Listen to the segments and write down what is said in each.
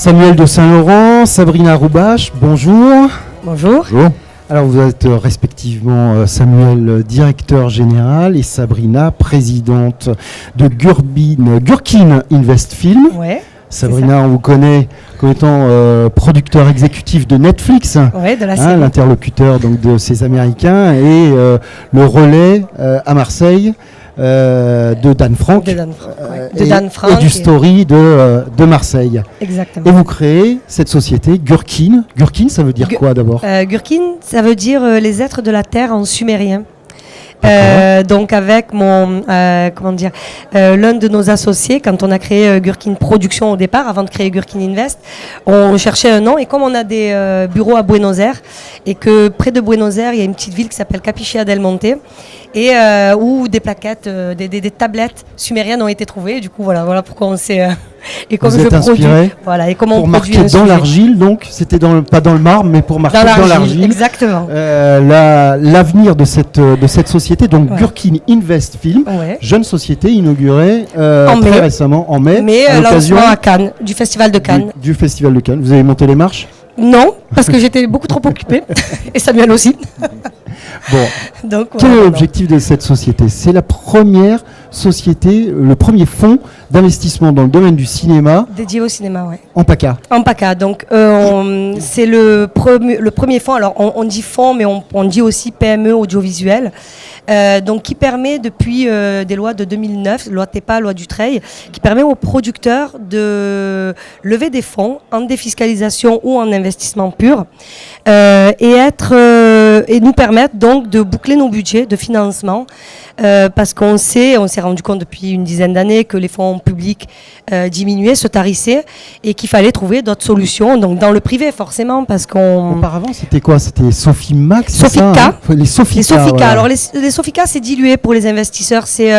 Samuel de Saint-Laurent, Sabrina Roubache, bonjour. Bonjour. Bonjour. Alors vous êtes respectivement Samuel, directeur général, et Sabrina, présidente de Gurkin Invest Film. Ouais. Sabrina, on vous connaît comme étant producteur exécutif de Netflix, Ouais, de la série. l'interlocuteur donc de ces Américains, et le relais à Marseille de Dan Frank, De Dan Frank, ouais. De Dan Frank et du Story de Marseille. Exactement. Et vous créez cette société Gurkin. Gurkin, ça veut dire quoi d'abord? Gurkin, ça veut dire les êtres de la terre en sumérien. D'accord. Donc avec mon l'un de nos associés, quand on a créé Gurkin Production au départ, avant de créer Gurkin Invest, on cherchait un nom, et comme on a des bureaux à Buenos Aires, et que près de Buenos Aires il y a une petite ville qui s'appelle Capiccia del Monte, et où des plaquettes, des tablettes sumériennes ont été trouvées. Et du coup voilà pourquoi on s'est et comme Vous je êtes produis, inspiré voilà, et comment pour on produit marquer un dans sujet. l'argile, donc c'était pas dans le marbre, mais pour marquer dans l'argile. Exactement. L'avenir de cette société, donc Ouais. Gurkin Invest Film, Ouais. jeune société inaugurée En mai. très récemment en mai, Mais à l'occasion lancement à Cannes, du Festival de Cannes. du Festival de Cannes. Vous avez monté les marches? Non, parce que j'étais beaucoup trop occupée, et Samuel aussi. Bon, Donc, quel est voilà, l'objectif de cette société? C'est la première société, le premier fonds d'investissement dans le domaine du cinéma dédié au cinéma, ouais. en PACA. En PACA, donc c'est le premier fonds. Alors on dit fonds, mais on dit aussi PME audiovisuel. Donc qui permet depuis des lois de 2009, loi TEPA, loi Dutreil, qui permet aux producteurs de lever des fonds en défiscalisation ou en investissement pur, et nous permettre donc de boucler nos budgets de financement, parce on s'est rendu compte depuis une dizaine d'années que les fonds publics diminuaient, se tarissaient, et qu'il fallait trouver d'autres solutions, donc dans le privé forcément, parce qu'on... Auparavant, c'était quoi? C'était Sophie Max, c'est Sofica. ça, hein? Les Sofica. Les Sofica. voilà. Alors les Sofica, c'est dilué pour les investisseurs. C'est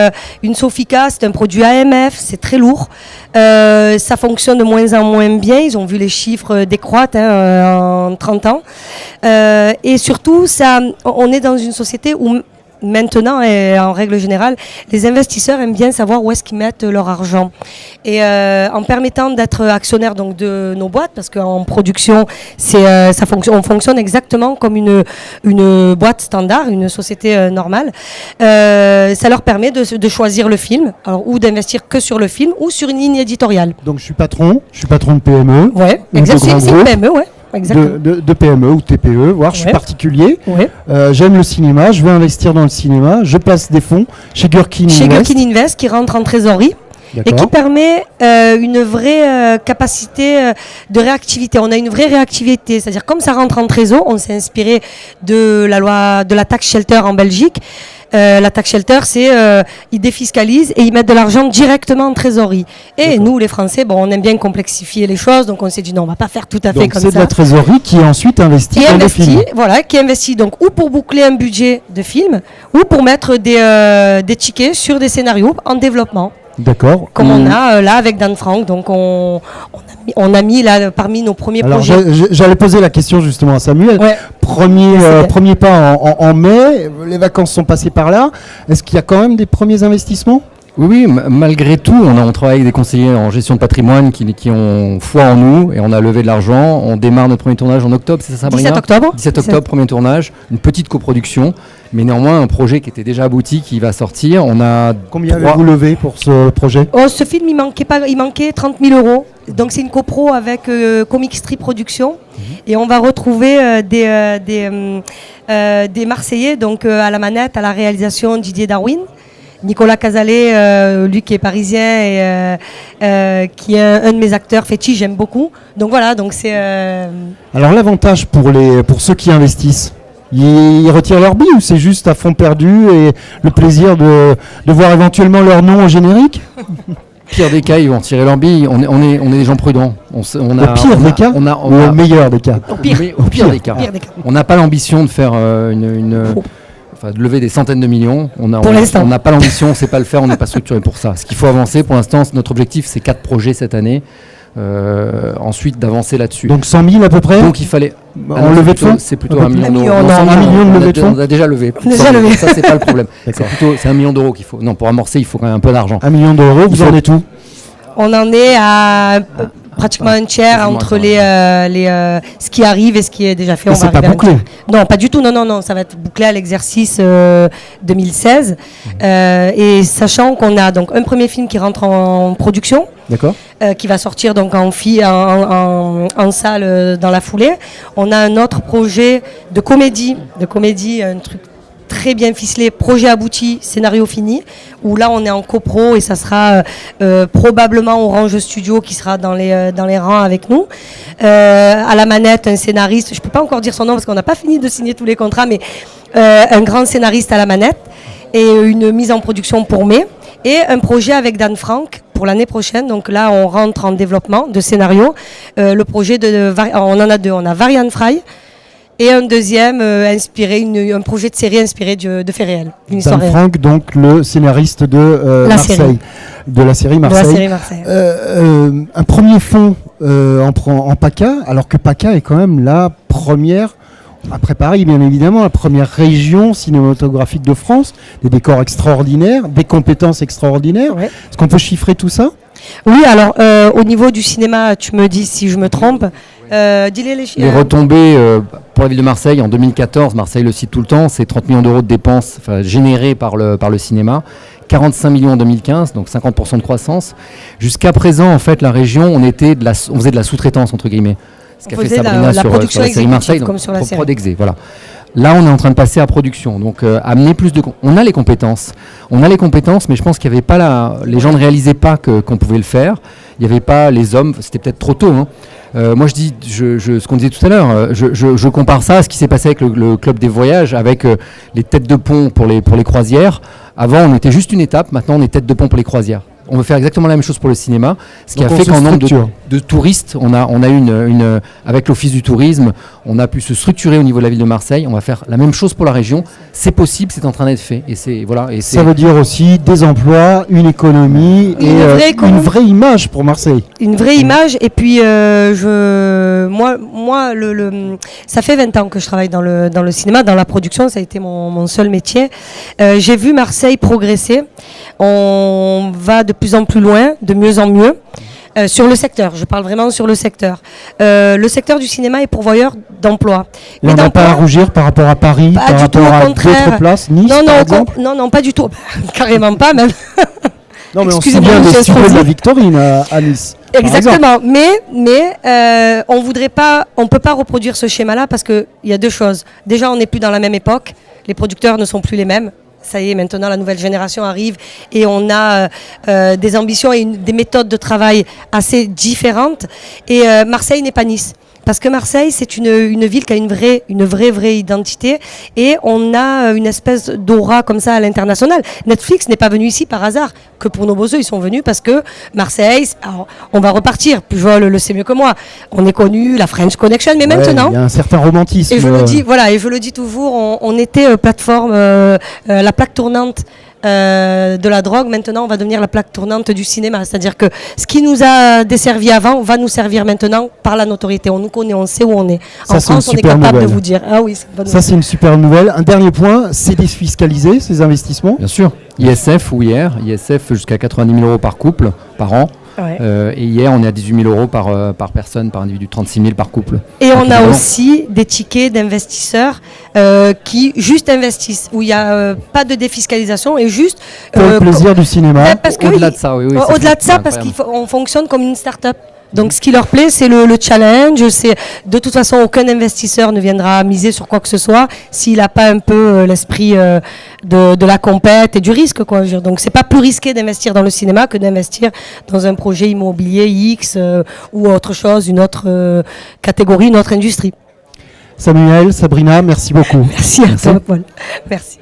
une Sofica, c'est un produit AMF, c'est très lourd. Ça fonctionne de moins en moins bien. Ils ont vu les chiffres décroître en 30 ans. Et surtout, on est dans une société où maintenant, et en règle générale, les investisseurs aiment bien savoir où est-ce qu'ils mettent leur argent. Et en permettant d'être actionnaire donc de nos boîtes, parce qu'en production, on fonctionne exactement comme une boîte standard, une société normale. Ça leur permet de choisir le film, alors, ou d'investir que sur le film ou sur une ligne éditoriale. Donc je suis patron de PME. Ouais, Ou de exactement. grands C'est une groupes. PME, ouais. Exactement. De PME ou TPE, voire je suis Ouais. particulier. Ouais. J'aime le cinéma, je veux investir dans le cinéma, je place des fonds chez Gurkin Chez Invest. Gurkin Invest, qui rentre en trésorerie. Et qui D'accord. permet une vraie capacité de réactivité. On a une vraie réactivité, c'est-à-dire comme ça rentre en trésor, on s'est inspiré de la loi de la tax shelter en Belgique. La tax shelter, c'est ils défiscalisent et ils mettent de l'argent directement en trésorerie. Et nous, les Français, on aime bien complexifier les choses, donc on s'est dit non, on va pas faire tout à fait Donc comme c'est de ça. la trésorerie qui est ensuite investie Qui dans des investit, films. voilà, qui investit donc ou pour boucler un budget de film, ou pour mettre des tickets sur des scénarios en développement. D'accord. Comme on a là avec Dan Frank, donc on a mis là parmi nos premiers Alors projets. j'allais poser la question justement à Samuel. Ouais. Premier pas en mai, les vacances sont passées par là. Est-ce qu'il y a quand même des premiers investissements? Oui, malgré tout, on travaille avec des conseillers en gestion de patrimoine qui ont foi en nous et on a levé de l'argent. On démarre notre premier tournage en octobre, c'est ça Sabrina? 17 octobre. 17 octobre, premier tournage, une petite coproduction, mais néanmoins un projet qui était déjà abouti, qui va sortir. On a Combien avez-vous levé pour ce projet? Oh, ce film, il manquait 30 000 €. Donc c'est une copro avec Comic Strip Productions. Et on va retrouver des Marseillais, donc à la manette, à la réalisation, Didier Darwin. Nicolas Cazalet, lui qui est parisien et qui est un de mes acteurs fétiches, j'aime beaucoup. Donc voilà, donc c'est... Alors l'avantage pour ceux qui investissent, ils retirent leur bille ou c'est juste à fond perdu et le plaisir de voir éventuellement leur nom au générique? pire des cas, ils vont tirer leur bille. On est des gens prudents. Au pire des cas ou au meilleur des cas? Au pire des cas. Pire des cas. On n'a pas l'ambition de faire de lever des centaines de millions. On n'a pas l'ambition, on ne sait pas le faire, on n'est pas structuré pour ça. Ce qu'il faut avancer, pour l'instant, notre objectif, c'est 4 projets cette année. Ensuite, d'avancer là-dessus. Donc 100 000 à peu près. Donc il fallait... En levée de fonds. C'est plutôt 1 million d'euros. Un million de levée de fonds. On a déjà levé. Ça, c'est pas le problème. C'est 1 million d'euros qu'il faut. Non, pour amorcer, il faut quand même un peu d'argent. 1 million d'euros, vous en êtes où? On en est à pratiquement un tiers entre ce qui arrive et ce qui est déjà fait. Et c'est pas bouclé? Non, pas du tout. Non, ça va être bouclé à l'exercice 2016. Et sachant qu'on a donc un premier film qui rentre en production. D'accord. Qui va sortir donc en salle dans la foulée. On a un autre projet de comédie, un truc très bien ficelé, projet abouti, scénario fini, où là on est en copro et ça sera probablement Orange Studio qui sera dans les rangs avec nous. À la manette, un scénariste, je peux pas encore dire son nom parce qu'on n'a pas fini de signer tous les contrats, mais un grand scénariste à la manette et une mise en production pour mai. Et un projet avec Dan Frank pour l'année prochaine. Donc là, on rentre en développement de scénario. Le projet on en a deux. On a Varian Fry et un deuxième un projet de série inspiré de faits réels. Dan Frank, donc le scénariste de Marseille, de la série Marseille. Un premier fonds en PACA, alors que PACA est quand même la première. Après Paris, bien évidemment, la première région cinématographique de France, des décors extraordinaires, des compétences extraordinaires. Ouais. Est-ce qu'on peut chiffrer tout ça? Oui, alors au niveau du cinéma, tu me dis si je me trompe. Dis-les les chiffres. Les retombées pour la ville de Marseille en 2014, Marseille le cite tout le temps, c'est 30 millions d'euros de dépenses générées par le cinéma. 45 millions en 2015, donc 50% de croissance. Jusqu'à présent, en fait, la région, on faisait de la sous-traitance, entre guillemets. Ce qu'a fait Sabrina sur la série Marseille, comme sur la série. Prodexé, voilà. Là, on est en train de passer à production, donc amener plus de... On a les compétences, mais je pense qu'il n'y avait pas les gens ne réalisaient pas qu'on pouvait le faire. Il n'y avait pas les hommes, c'était peut-être trop tôt. Hein. Moi, je dis, ce qu'on disait tout à l'heure, je compare ça à ce qui s'est passé avec le club des voyages, avec les têtes de pont pour les croisières. Avant, on était juste une étape, maintenant on est tête de pont pour les croisières. On veut faire exactement la même chose pour le cinéma, ce qui a fait qu'en nombre de touristes, on a eu avec l'Office du tourisme, on a pu se structurer au niveau de la ville de Marseille. On va faire la même chose pour la région. C'est possible, c'est en train d'être fait. Ça veut dire aussi des emplois, une économie et une vraie image pour Marseille. Une vraie image. Et puis, moi, ça fait 20 ans que je travaille dans le cinéma, dans la production. Ça a été mon seul métier. J'ai vu Marseille progresser. On va de plus en plus loin, de mieux en mieux. Sur le secteur, je parle vraiment sur le secteur. Le secteur du cinéma est pourvoyeur d'emplois. On n'a pas à rougir par rapport à Paris, par rapport à d'autres places, Nice par exemple. Non, pas du tout. Carrément pas même. Non, mais on se souvient des studios de la Victorine à Nice. Exactement. Mais on peut pas reproduire ce schéma-là parce qu'il y a deux choses. Déjà, on n'est plus dans la même époque. Les producteurs ne sont plus les mêmes. Ça y est, maintenant la nouvelle génération arrive et on a des ambitions et des méthodes de travail assez différentes. Et Marseille n'est pas Nice. Parce que Marseille, c'est une ville qui a une vraie identité et on a une espèce d'aura comme ça à l'international. Netflix n'est pas venu ici par hasard, que pour nos beaux yeux, ils sont venus parce que Marseille, alors, on va repartir, Pujol le sait mieux que moi, on est connu, la French Connection, mais maintenant... Il y a un certain romantisme. Et je le dis toujours, on était plateforme, la plaque tournante de la drogue, maintenant on va devenir la plaque tournante du cinéma, c'est-à-dire que ce qui nous a desservi avant va nous servir maintenant par la notoriété, on nous connaît, on sait où on est. En France, on est capable de vous dire. Ah oui, c'est une super nouvelle. Un dernier point, c'est défiscaliser ces investissements. Bien sûr. ISF jusqu'à 90 000 euros par couple, par an. Ouais. Et hier, on est à 18 000 euros par personne, par individu, 36 000 par couple. Et on a aussi des tickets d'investisseurs qui juste investissent, où il n'y a pas de défiscalisation et juste... Pour le plaisir du cinéma. Au-delà de ça, oui. Au-delà de ça, parce qu'on fonctionne comme une start-up. Donc ce qui leur plaît, c'est le challenge. C'est de toute façon, aucun investisseur ne viendra miser sur quoi que ce soit s'il n'a pas un peu l'esprit de la compète et du risque, quoi. Donc c'est pas plus risqué d'investir dans le cinéma que d'investir dans un projet immobilier X ou autre chose, une autre catégorie, une autre industrie. Samuel, Sabrina, merci beaucoup. Merci à toi, Paul. Merci.